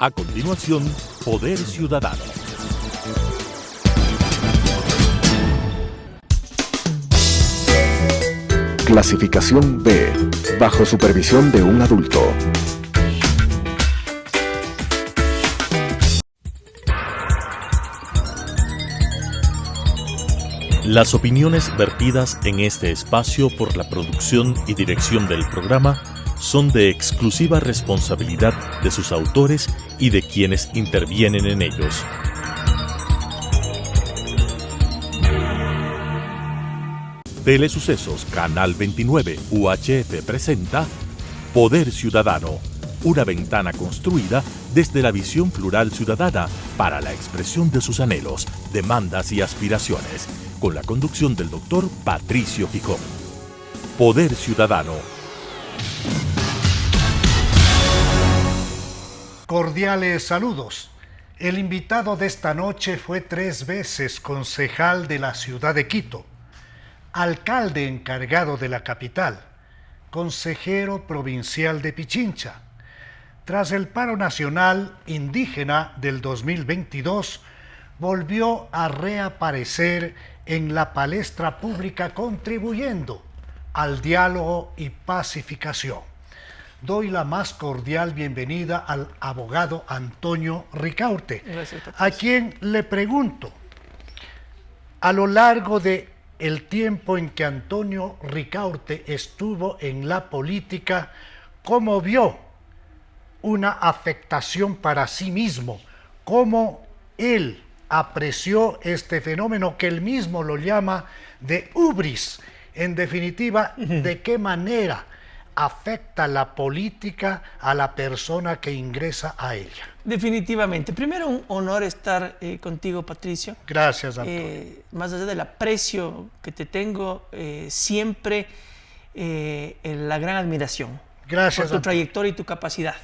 A continuación, Poder Ciudadano. Clasificación B, bajo supervisión de un adulto. Las opiniones vertidas en este espacio por la producción y dirección del programa son de exclusiva responsabilidad de sus autores y de quienes intervienen en ellos. Telesucesos Canal 29 UHF presenta Poder Ciudadano, una ventana construida desde la visión plural ciudadana para la expresión de sus anhelos, demandas y aspiraciones, con la conducción del doctor Patricio Gijón. Poder Ciudadano. Cordiales saludos. El invitado de esta noche fue 3 veces concejal de la ciudad de Quito, alcalde encargado de la capital, consejero provincial de Pichincha. Tras el paro nacional indígena del 2022, volvió a reaparecer en la palestra pública contribuyendo al diálogo y pacificación. Doy la más cordial bienvenida al abogado Antonio Ricaurte, a quien le pregunto, a lo largo de el tiempo en que Antonio Ricaurte estuvo en la política, ¿cómo vio una afectación para sí mismo? ¿Cómo él apreció este fenómeno que él mismo lo llama de hubris? En definitiva, ¿de qué manera afecta la política a la persona que ingresa a ella? Definitivamente. Primero, un honor estar contigo, Patricio. Gracias, Antonio. Más allá del aprecio que te tengo, siempre la gran admiración. Gracias, por tu Antonio. trayectoria y tu capacidad.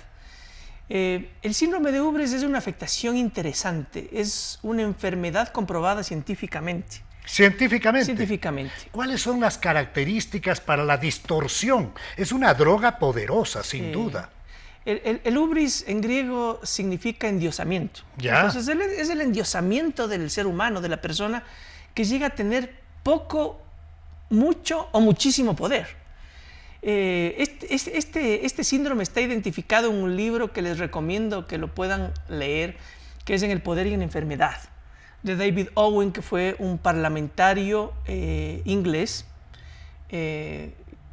El síndrome de Ubres es una afectación interesante, es una enfermedad comprobada científicamente. Científicamente. Científicamente. ¿Cuáles son las características para la distorsión? Es una droga poderosa, sin duda. El hubris en griego significa endiosamiento. ¿Ya? Entonces es el endiosamiento del ser humano, de la persona, que llega a tener poco, mucho o muchísimo poder. Este síndrome está identificado en un libro que les recomiendo que lo puedan leer, que es En el poder y en la enfermedad, de David Owen, que fue un parlamentario inglés,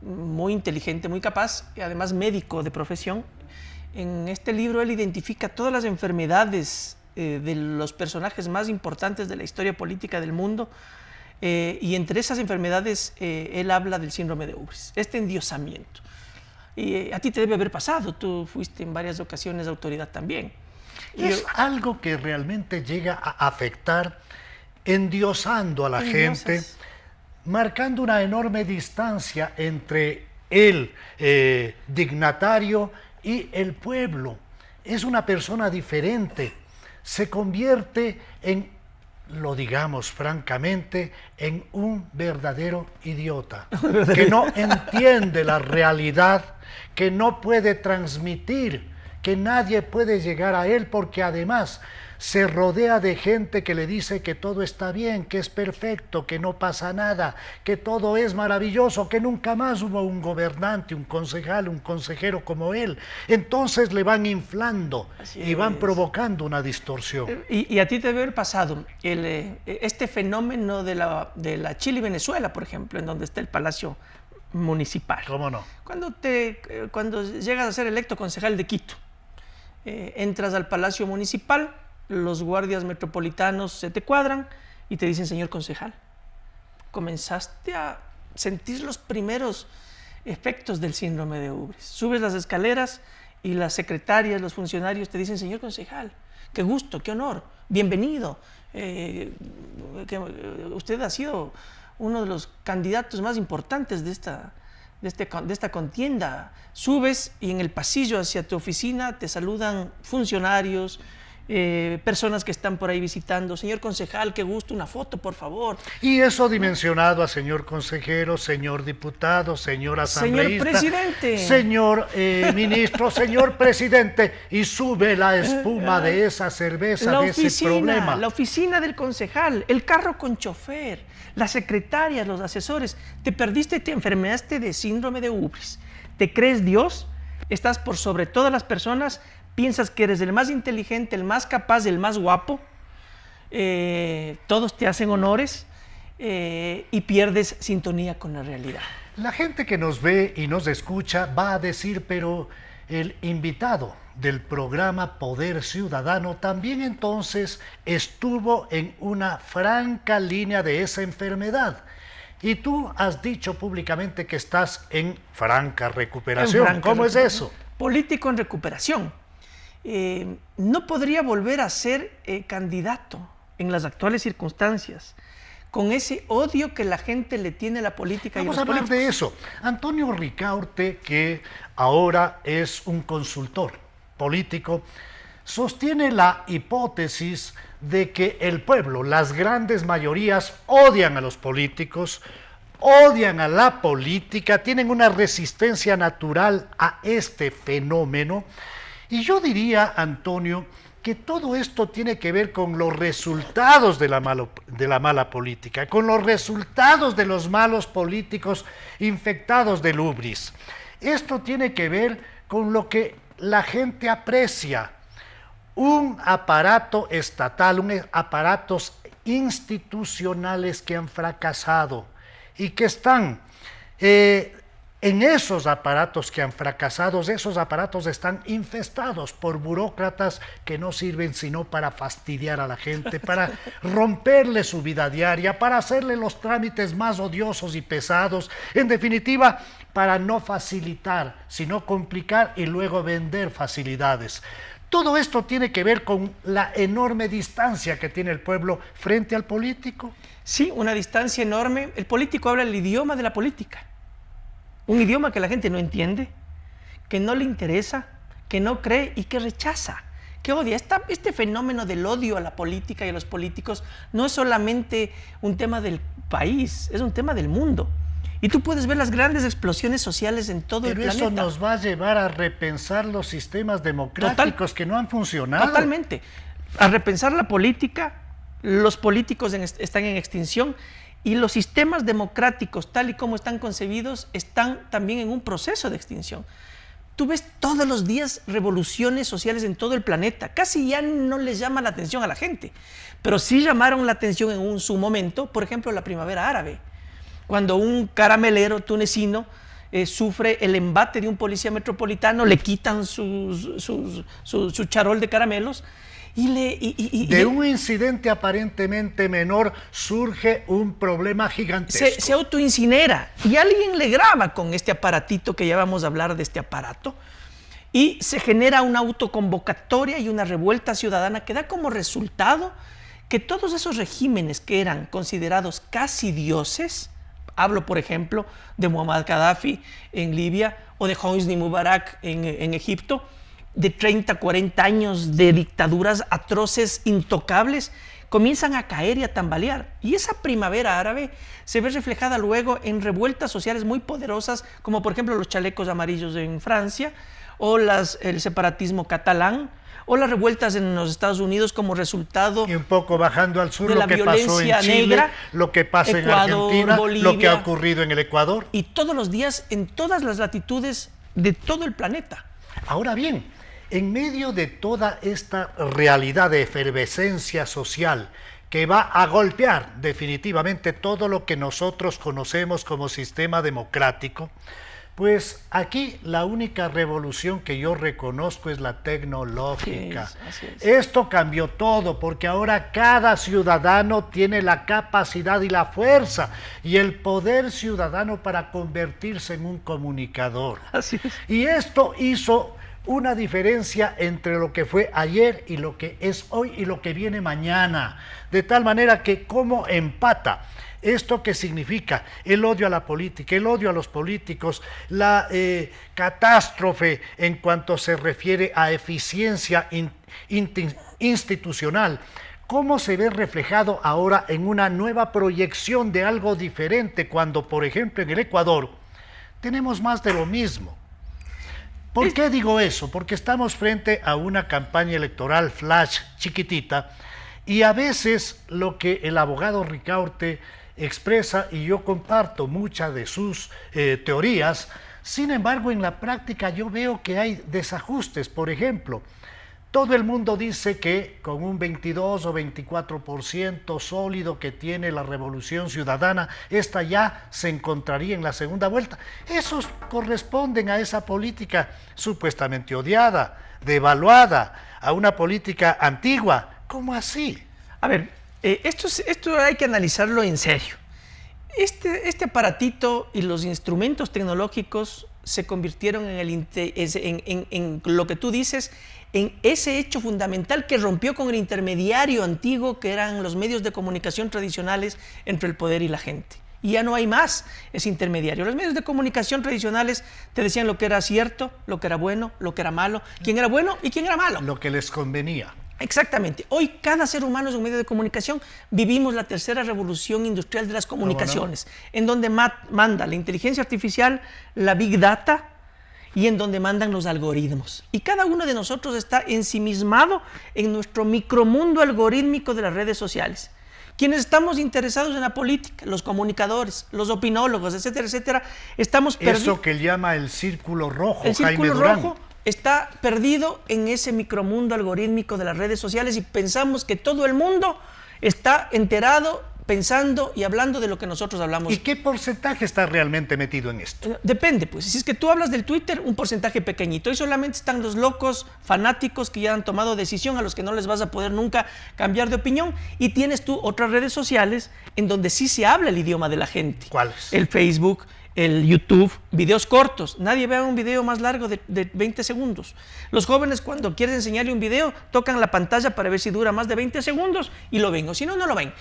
muy inteligente, muy capaz, y además médico de profesión. En este libro él identifica todas las enfermedades de los personajes más importantes de la historia política del mundo, y entre esas enfermedades él habla del síndrome de Ubris, este endiosamiento. Y a ti te debe haber pasado, tú fuiste en varias ocasiones autoridad también. Es algo que realmente llega a afectar, endiosando a la gente, marcando una enorme distancia entre el dignatario y el pueblo. Es una persona diferente, se convierte en, lo digamos francamente, en un verdadero idiota, que no entiende la realidad, que no puede transmitir, que nadie puede llegar a él, porque además se rodea de gente que le dice que todo está bien, que es perfecto, que no pasa nada, que todo es maravilloso, que nunca más hubo un gobernante, un concejal, un consejero como él. Entonces le van inflando y van provocando una distorsión. Y a ti te debe haber pasado este fenómeno de la Chile y Venezuela, por ejemplo, en donde está el Palacio Municipal. ¿Cómo no? Cuando llegas a ser electo concejal de Quito, entras al Palacio Municipal, los guardias metropolitanos se te cuadran y te dicen: señor concejal, comenzaste a sentir los primeros efectos del síndrome de Ubris. Subes las escaleras y las secretarias, los funcionarios te dicen: señor concejal, qué gusto, qué honor, bienvenido. Usted ha sido uno de los candidatos más importantes de esta contienda. Subes y en el pasillo hacia tu oficina te saludan funcionarios, personas que están por ahí visitando. Señor concejal, qué gusto, una foto, por favor. Y eso dimensionado a señor consejero, señor diputado, señor asambleísta, señor presidente, señor ministro, señor presidente, y sube la espuma de esa cerveza, de ese problema. La oficina del concejal, el carro con chofer, las secretarias, los asesores. Te perdiste, te enfermaste de síndrome de ubris. ¿Te crees Dios? Estás por sobre todas las personas. Piensas que eres el más inteligente, el más capaz, el más guapo, todos te hacen honores y pierdes sintonía con la realidad. La gente que nos ve y nos escucha va a decir, pero el invitado del programa Poder Ciudadano también entonces estuvo en una franca línea de esa enfermedad. Y tú has dicho públicamente que estás en franca recuperación. ¿Cómo es eso? Político en recuperación. No podría volver a ser candidato en las actuales circunstancias, con ese odio que la gente le tiene a la política. Vamos a hablar de eso. Antonio Ricaurte, que ahora es un consultor político, sostiene la hipótesis de que el pueblo, las grandes mayorías, odian a los políticos, odian a la política, tienen una resistencia natural a este fenómeno. Y yo diría, Antonio, que todo esto tiene que ver con los resultados de la mala política, con los resultados de los malos políticos infectados del ubris. Esto tiene que ver con lo que la gente aprecia, un aparato estatal, aparatos institucionales que han fracasado y que están en esos aparatos que han fracasado. Esos aparatos están infestados por burócratas que no sirven sino para fastidiar a la gente, para romperle su vida diaria, para hacerle los trámites más odiosos y pesados, en definitiva, para no facilitar, sino complicar y luego vender facilidades. Todo esto tiene que ver con la enorme distancia que tiene el pueblo frente al político. Sí, una distancia enorme. El político habla el idioma de la política. Un idioma que la gente no entiende, que no le interesa, que no cree y que rechaza, que odia. Este fenómeno del odio a la política y a los políticos no es solamente un tema del país, es un tema del mundo. Y tú puedes ver las grandes explosiones sociales en todo el planeta. Pero eso nos va a llevar a repensar los sistemas democráticos que no han funcionado. Totalmente. A repensar la política, los políticos están en extinción. Y los sistemas democráticos, tal y como están concebidos, están también en un proceso de extinción. Tú ves todos los días revoluciones sociales en todo el planeta. Casi ya no les llama la atención a la gente, pero sí llamaron la atención en su momento, por ejemplo, la primavera árabe, cuando un caramelero tunecino sufre el embate de un policía metropolitano, le quitan su charol de caramelos. De un incidente aparentemente menor surge un problema gigantesco. Se autoincinera y alguien le graba con este aparatito, que ya vamos a hablar de este aparato, y se genera una autoconvocatoria y una revuelta ciudadana que da como resultado que todos esos regímenes que eran considerados casi dioses, hablo por ejemplo de Muammar Gaddafi en Libia o de Hosni Mubarak en Egipto, de 30, 40 años de dictaduras atroces, intocables, comienzan a caer y a tambalear. Y esa primavera árabe se ve reflejada luego en revueltas sociales muy poderosas, como por ejemplo los chalecos amarillos en Francia, o el separatismo catalán, o las revueltas en los Estados Unidos como resultado y un poco bajando al sur de lo que pasó en Chile, negra, lo que pasa Ecuador, en Argentina, Bolivia, lo que ha ocurrido en el Ecuador. Y todos los días en todas las latitudes de todo el planeta. Ahora bien, en medio de toda esta realidad de efervescencia social que va a golpear definitivamente todo lo que nosotros conocemos como sistema democrático, pues aquí la única revolución que yo reconozco es la tecnológica. Sí, así es. Esto cambió todo, porque ahora cada ciudadano tiene la capacidad y la fuerza y el poder ciudadano para convertirse en un comunicador. Así es. Y esto hizo una diferencia entre lo que fue ayer y lo que es hoy y lo que viene mañana, de tal manera que cómo empata esto que significa el odio a la política, el odio a los políticos, la catástrofe en cuanto se refiere a eficiencia institucional, cómo se ve reflejado ahora en una nueva proyección de algo diferente cuando, por ejemplo, en el Ecuador tenemos más de lo mismo. ¿Por qué digo eso? Porque estamos frente a una campaña electoral flash chiquitita y a veces lo que el abogado Ricaurte expresa, y yo comparto muchas de sus teorías, sin embargo en la práctica yo veo que hay desajustes. Por ejemplo, todo el mundo dice que con un 22 o 24% sólido que tiene la Revolución Ciudadana, esta ya se encontraría en la segunda vuelta. Esos corresponden a esa política supuestamente odiada, devaluada, a una política antigua. ¿Cómo así? A ver, esto hay que analizarlo en serio. Este aparatito y los instrumentos tecnológicos se convirtieron en lo que tú dices, en ese hecho fundamental que rompió con el intermediario antiguo que eran los medios de comunicación tradicionales entre el poder y la gente. Y ya no hay más ese intermediario. Los medios de comunicación tradicionales te decían lo que era cierto, lo que era bueno, lo que era malo, quién era bueno y quién era malo. Lo que les convenía. Exactamente. Hoy cada ser humano es un medio de comunicación. Vivimos la tercera revolución industrial de las comunicaciones, en donde manda la inteligencia artificial, la big data, y en donde mandan los algoritmos. Y cada uno de nosotros está ensimismado en nuestro micromundo algorítmico de las redes sociales. Quienes estamos interesados en la política, los comunicadores, los opinólogos, etcétera, etcétera, estamos perdidos. Eso que él llama el círculo rojo, el Jaime círculo Durán. rojo está perdido en ese micromundo algorítmico de las redes sociales y pensamos que todo el mundo está enterado, pensando y hablando de lo que nosotros hablamos. ¿Y qué porcentaje está realmente metido en esto? Depende, pues. Si es que tú hablas del Twitter, un porcentaje pequeñito. Y solamente están los locos fanáticos que ya han tomado decisión, a los que no les vas a poder nunca cambiar de opinión. Y tienes tú otras redes sociales en donde sí se habla el idioma de la gente. ¿Cuáles? El Facebook, el YouTube, videos cortos. Nadie ve un video más largo de 20 segundos. Los jóvenes, cuando quieres enseñarle un video, tocan la pantalla para ver si dura más de 20 segundos y lo ven, o si no, no lo ven.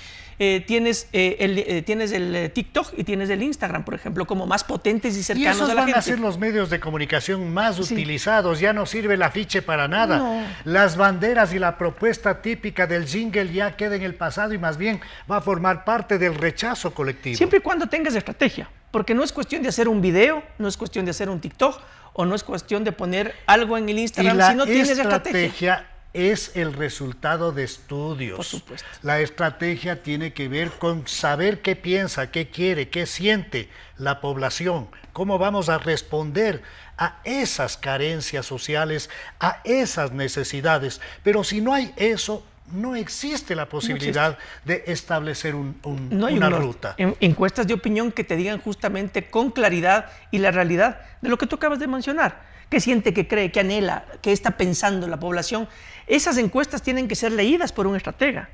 Tienes el TikTok y tienes el Instagram, por ejemplo, como más potentes y cercanos a la gente. Y esos van a ser los medios de comunicación más utilizados. Ya no sirve el afiche para nada. No. Las banderas y la propuesta típica del jingle ya queda en el pasado y más bien va a formar parte del rechazo colectivo. Siempre y cuando tengas estrategia. Porque no es cuestión de hacer un video, no es cuestión de hacer un TikTok, o no es cuestión de poner algo en el Instagram si no tienes estrategia. Es el resultado de estudios. Por supuesto. La estrategia tiene que ver con saber qué piensa, qué quiere, qué siente la población, cómo vamos a responder a esas carencias sociales, a esas necesidades. Pero si no hay eso, no existe la posibilidad de establecer una ruta. Encuestas de opinión que te digan justamente con claridad y la realidad de lo que tú acabas de mencionar. ¿Qué siente, qué cree, qué anhela, qué está pensando la población? Esas encuestas tienen que ser leídas por un estratega,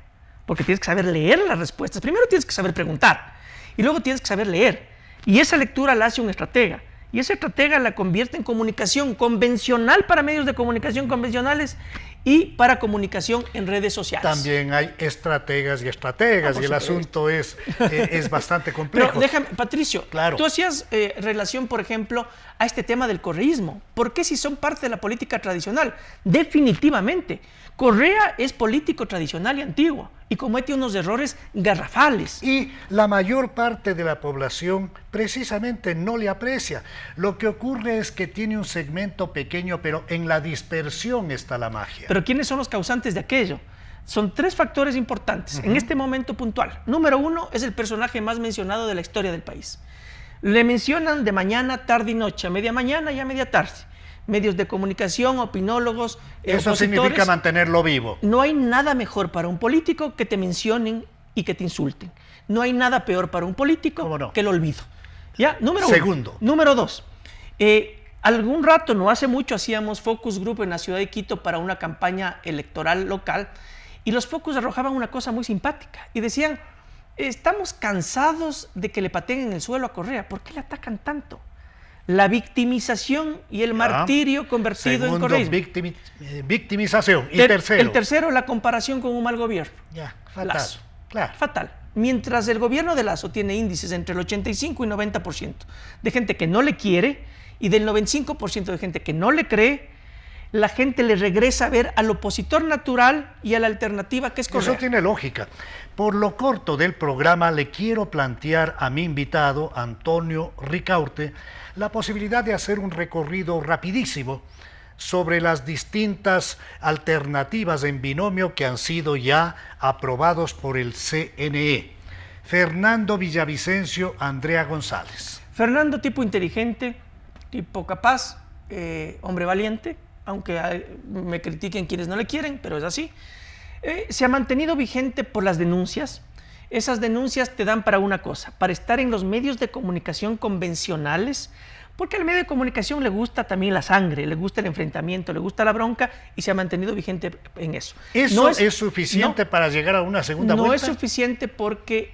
porque tienes que saber leer las respuestas. Primero tienes que saber preguntar y luego tienes que saber leer. Y esa lectura la hace un estratega. Y esa estratega la convierte en comunicación convencional para medios de comunicación convencionales y para comunicación en redes sociales. También hay estrategas y estrategas, y el asunto es bastante complejo. Pero déjame, Patricio, claro. Tú hacías relación, por ejemplo, a este tema del correísmo. ¿Por qué si son parte de la política tradicional? Definitivamente. Correa es político tradicional y antiguo y comete unos errores garrafales. Y la mayor parte de la población precisamente no le aprecia. Lo que ocurre es que tiene un segmento pequeño, pero en la dispersión está la magia. Pero ¿quiénes son los causantes de aquello? Son tres factores importantes en este momento puntual. Número uno, es el personaje más mencionado de la historia del país. Le mencionan de mañana, tarde y noche, a media mañana y a media tarde. Medios de comunicación, opinólogos, Eso significa mantenerlo vivo. No hay nada mejor para un político que te mencionen y que te insulten. No hay nada peor para un político que el olvido. ¿Ya? Número uno. Segundo. Número dos. Algún rato, no hace mucho, hacíamos focus group en la ciudad de Quito para una campaña electoral local y los focus arrojaban una cosa muy simpática y decían, estamos cansados de que le pateen en el suelo a Correa. ¿Por qué le atacan tanto? la victimización y el martirio convertido en correísmo. Victimización. Y tercero. El tercero, la comparación con un mal gobierno. Ya, fatal. Lazo. Claro. Fatal. Mientras el gobierno de Lazo tiene índices entre el 85 y 90% de gente que no le quiere y del 95% de gente que no le cree, la gente le regresa a ver al opositor natural y a la alternativa que es Correa. Eso tiene lógica. Por lo corto del programa, le quiero plantear a mi invitado, Antonio Ricaurte, la posibilidad de hacer un recorrido rapidísimo sobre las distintas alternativas en binomio que han sido ya aprobados por el CNE. Fernando Villavicencio, Andrea González. Fernando, tipo inteligente, tipo capaz, hombre valiente, aunque me critiquen quienes no le quieren, pero es así. Se ha mantenido vigente por las denuncias. Esas denuncias te dan para una cosa, para estar en los medios de comunicación convencionales, porque al medio de comunicación le gusta también la sangre, le gusta el enfrentamiento, le gusta la bronca y se ha mantenido vigente en eso. ¿Eso es suficiente para llegar a una segunda vuelta? No es suficiente porque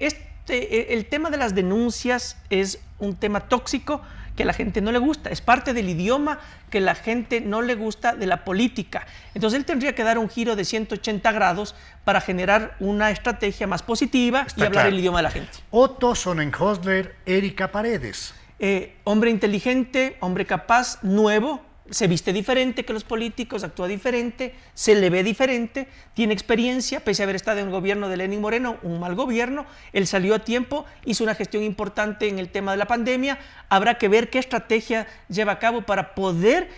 el tema de las denuncias es un tema tóxico que a la gente no le gusta, es parte del idioma que la gente no le gusta de la política. Entonces él tendría que dar un giro de 180 grados para generar una estrategia más positiva y hablar el idioma de la gente. Otto Sonnenhösler, Erika Paredes. Hombre inteligente, hombre capaz, nuevo, se viste diferente que los políticos, actúa diferente, se le ve diferente, tiene experiencia, pese a haber estado en el gobierno de Lenín Moreno, un mal gobierno. Él salió a tiempo, hizo una gestión importante en el tema de la pandemia. Habrá que ver qué estrategia lleva a cabo para poder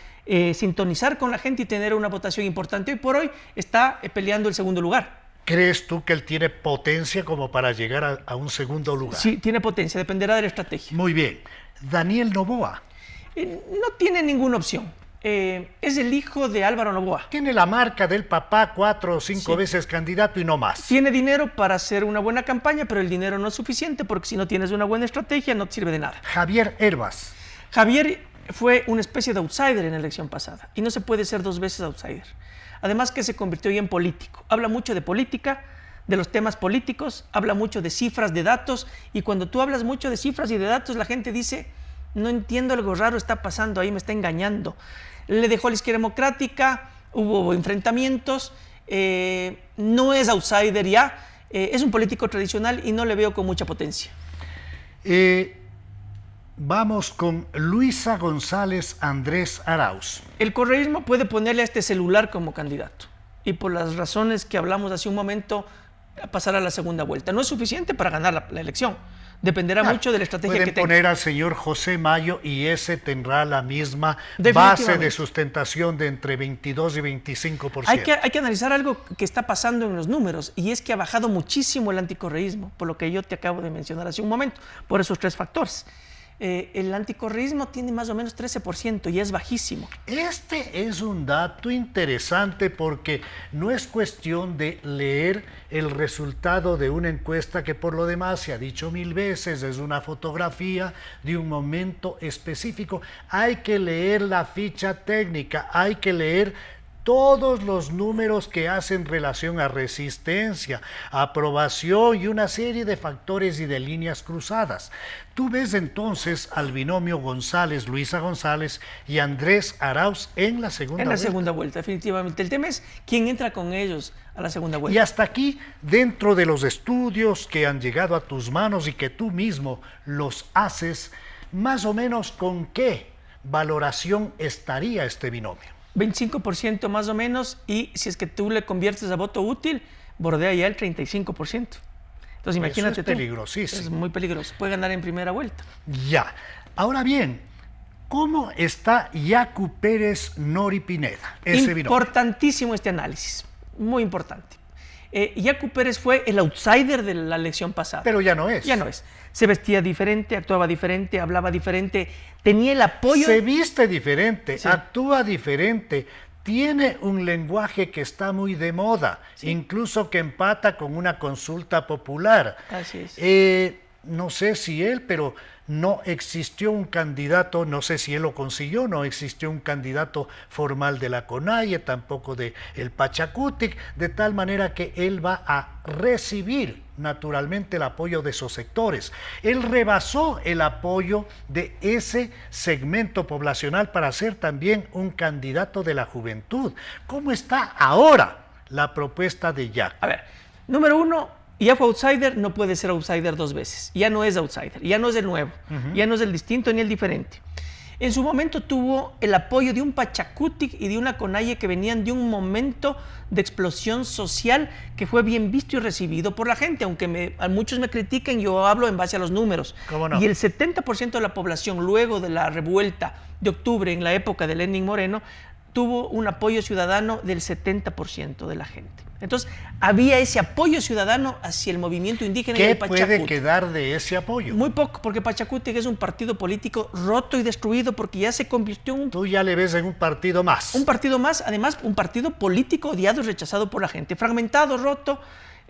sintonizar con la gente y tener una votación importante. Hoy por hoy está peleando el segundo lugar. ¿Crees tú que él tiene potencia como para llegar a un segundo lugar? Sí, tiene potencia, dependerá de la estrategia. Muy bien. Daniel Noboa. No tiene ninguna opción. Es el hijo de Álvaro Noboa. Tiene la marca del papá, 4 o 5 veces candidato y no más. Tiene dinero para hacer una buena campaña, pero el dinero no es suficiente porque si no tienes una buena estrategia no te sirve de nada. Javier Herbas. Javier fue una especie de outsider en la elección pasada y no se puede ser 2 veces outsider. Además que se convirtió ya en político. Habla mucho de política, de los temas políticos, habla mucho de cifras, de datos, y cuando tú hablas mucho de cifras y de datos, la gente dice, no entiendo, algo raro está pasando ahí, me está engañando. Le dejó a la Izquierda Democrática, hubo enfrentamientos, no es outsider ya, es un político tradicional y no le veo con mucha potencia. Vamos con Luisa González Andrés Arauz. El correísmo puede ponerle a este celular como candidato y por las razones que hablamos hace un momento pasar a la segunda vuelta. No es suficiente para ganar la elección. Dependerá mucho de la estrategia que tenga. Pueden poner al señor José Mayo y ese tendrá la misma base de sustentación de entre 22 y 25%. Hay que analizar algo que está pasando en los números y es que ha bajado muchísimo el anticorreísmo, por lo que yo te acabo de mencionar hace un momento, por esos 3 factores. El anticorreísmo tiene más o menos 13% y es bajísimo. Este es un dato interesante porque no es cuestión de leer el resultado de una encuesta que por lo demás se ha dicho 1000 veces, es una fotografía de un momento específico. Hay que leer la ficha técnica, hay que leer todos los números que hacen relación a resistencia, aprobación y una serie de factores y de líneas cruzadas. Tú ves entonces al binomio González, Luisa González y Andrés Arauz en la segunda vuelta. En la segunda vuelta, definitivamente. El tema es quién entra con ellos a la segunda vuelta. Y hasta aquí, dentro de los estudios que han llegado a tus manos y que tú mismo los haces, más o menos con qué valoración estaría este binomio. 25% más o menos, y si es que tú le conviertes a voto útil, bordea ya el 35%. Entonces imagínate. Eso es peligrosísimo. Es muy peligroso, puede ganar en primera vuelta. Ya, ahora bien, ¿cómo está Yacu Pérez Nori Pineda? Importantísimo este análisis, muy importante. Yacu Pérez fue el outsider de la elección pasada. Pero ya no es. Ya no es. Se vestía diferente, actuaba diferente, hablaba diferente, tenía el apoyo. Se viste diferente, sí. Actúa diferente, tiene un lenguaje que está muy de moda, sí. Incluso que empata con una consulta popular. Así es. no sé si él, pero no existió un candidato, no sé si él lo consiguió, no existió un candidato formal de la CONAIE, tampoco de el Pachacutic, de tal manera que él va a recibir naturalmente el apoyo de esos sectores. Él rebasó el apoyo de ese segmento poblacional para ser también un candidato de la juventud. ¿Cómo está ahora la propuesta de Yacu? A ver, número uno, ya fue outsider, no puede ser outsider dos veces. Ya no es outsider, ya no es el nuevo, ya no es el distinto ni el diferente. En su momento tuvo el apoyo de un Pachacutic y de una CONAIE que venían de un momento de explosión social que fue bien visto y recibido por la gente. Aunque muchos me critiquen, yo hablo en base a los números. ¿Cómo no? Y el 70% de la población, luego de la revuelta de octubre, en la época de Lenin Moreno, tuvo un apoyo ciudadano del 70% de la gente. Entonces, había ese apoyo ciudadano hacia el movimiento indígena y el Pachacutic. ¿Qué puede quedar de ese apoyo? Muy poco, porque Pachacutic es un partido político roto y destruido porque ya se convirtió en Tú ya le ves en un partido más. un partido más, además un partido político odiado y rechazado por la gente, fragmentado, roto,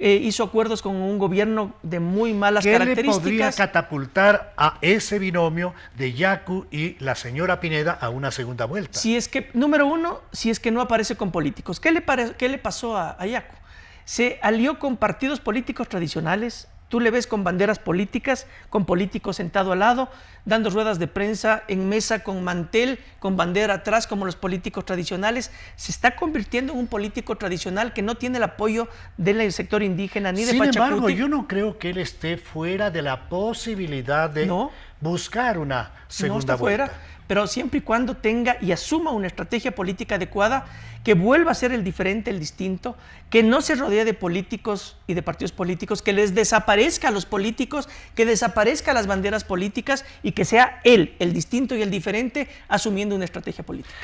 hizo acuerdos con un gobierno de muy malas características. ¿Qué le podría catapultar a ese binomio de Yacu y la señora Pineda a una segunda vuelta? Si es que, número uno, si es que no aparece con políticos. ¿Qué le pasó a Yacu? Se alió con partidos políticos tradicionales. Tú le ves con banderas políticas, con políticos sentado al lado, dando ruedas de prensa en mesa con mantel, con bandera atrás, como los políticos tradicionales. Se está convirtiendo en un político tradicional que no tiene el apoyo del sector indígena ni de Pachacutic. Sin embargo, yo no creo que él esté fuera de la posibilidad de buscar una segunda vuelta. Fuera, pero siempre y cuando tenga y asuma una estrategia política adecuada, que vuelva a ser el diferente, el distinto, que no se rodee de políticos y de partidos políticos, que les desaparezca a los políticos, que desaparezca las banderas políticas y que sea él, el distinto y el diferente, asumiendo una estrategia política.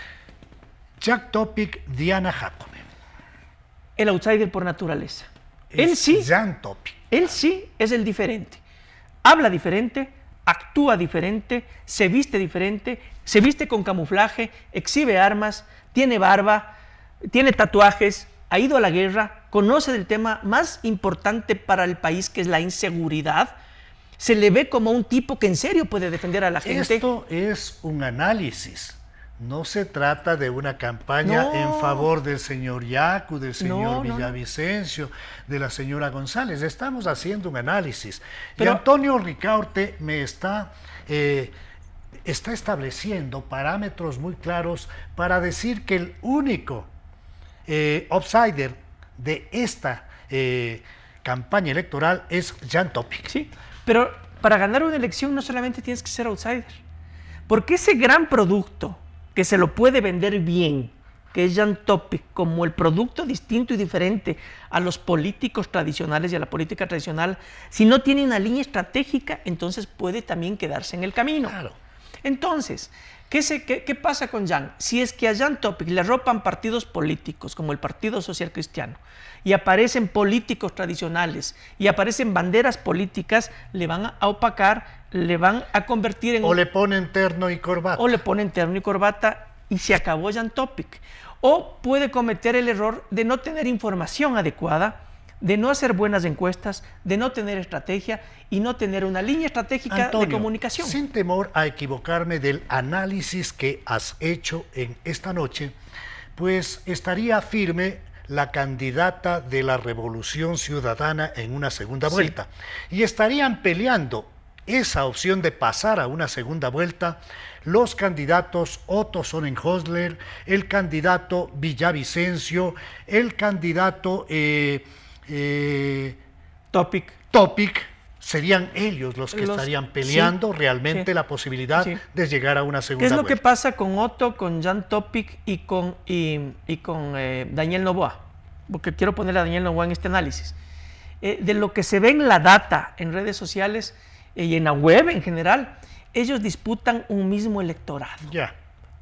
Jack Topic, Diana Jacome. El outsider por naturaleza. Él sí es el diferente. Habla diferente, actúa diferente, se viste con camuflaje, exhibe armas, tiene barba, tiene tatuajes, ha ido a la guerra, conoce del tema más importante para el país, que es la inseguridad. Se le ve como un tipo que en serio puede defender a la gente. Esto es un análisis. No se trata de una campaña en favor del señor Yacu, del señor Villavicencio, de la señora González. Estamos haciendo un análisis. Y Antonio Ricaurte me está estableciendo parámetros muy claros para decir que el único outsider de esta campaña electoral es Jan Topic. Sí, pero para ganar una elección no solamente tienes que ser outsider, porque ese gran producto que se lo puede vender bien, que es Jan Topic, como el producto distinto y diferente a los políticos tradicionales y a la política tradicional, si no tiene una línea estratégica, entonces puede también quedarse en el camino. Claro. Entonces, ¿qué pasa con Jan? Si es que a Jan Topic le arropan partidos políticos, como el Partido Social Cristiano, y aparecen políticos tradicionales, y aparecen banderas políticas, le van a opacar, le van a convertir en... O le ponen terno y corbata. O le ponen terno y corbata y se acabó Jan Topic. O puede cometer el error de no tener información adecuada, de no hacer buenas encuestas, de no tener estrategia y no tener una línea estratégica de comunicación. Sin temor a equivocarme del análisis que has hecho en esta noche, pues estaría firme la candidata de la Revolución Ciudadana en una segunda vuelta. Y estarían peleando esa opción de pasar a una segunda vuelta los candidatos Otto Sonnenhösler, el candidato Villavicencio, el candidato Topic, serían ellos los que estarían peleando realmente la posibilidad de llegar a una segunda vuelta. ¿Qué es lo que pasa con Otto, con Jan Topic y con Daniel Noboa? Porque quiero poner a Daniel Noboa en este análisis. De lo que se ve en la data, en redes sociales y en la web en general, ellos disputan un mismo electorado.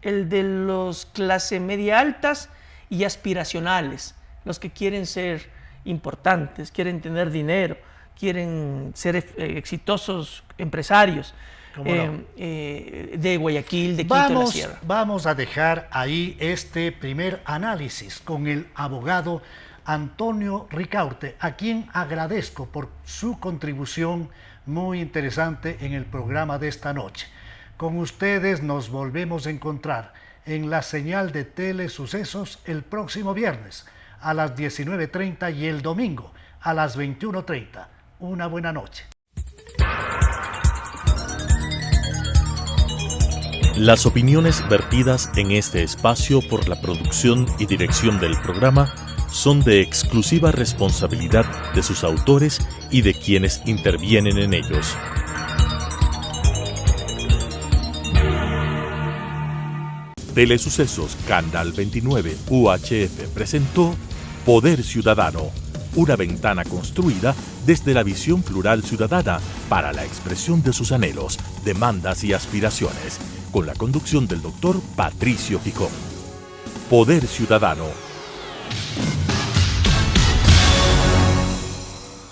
El de los clase media altas y aspiracionales, los que quieren ser importantes, quieren tener dinero, quieren ser exitosos empresarios de Guayaquil, de Quito, de la Sierra. Vamos a dejar ahí este primer análisis con el abogado Antonio Ricaurte, a quien agradezco por su contribución muy interesante en el programa de esta noche. Con ustedes nos volvemos a encontrar en la señal de Telesucesos el próximo viernes a las 19:30 y el domingo a las 21:30. Una buena noche. Las opiniones vertidas en este espacio por la producción y dirección del programa son de exclusiva responsabilidad de sus autores y de quienes intervienen en ellos. Telesucesos Canal 29 UHF presentó Poder Ciudadano, una ventana construida desde la visión plural ciudadana para la expresión de sus anhelos, demandas y aspiraciones, con la conducción del doctor Patricio Picón. Poder Ciudadano.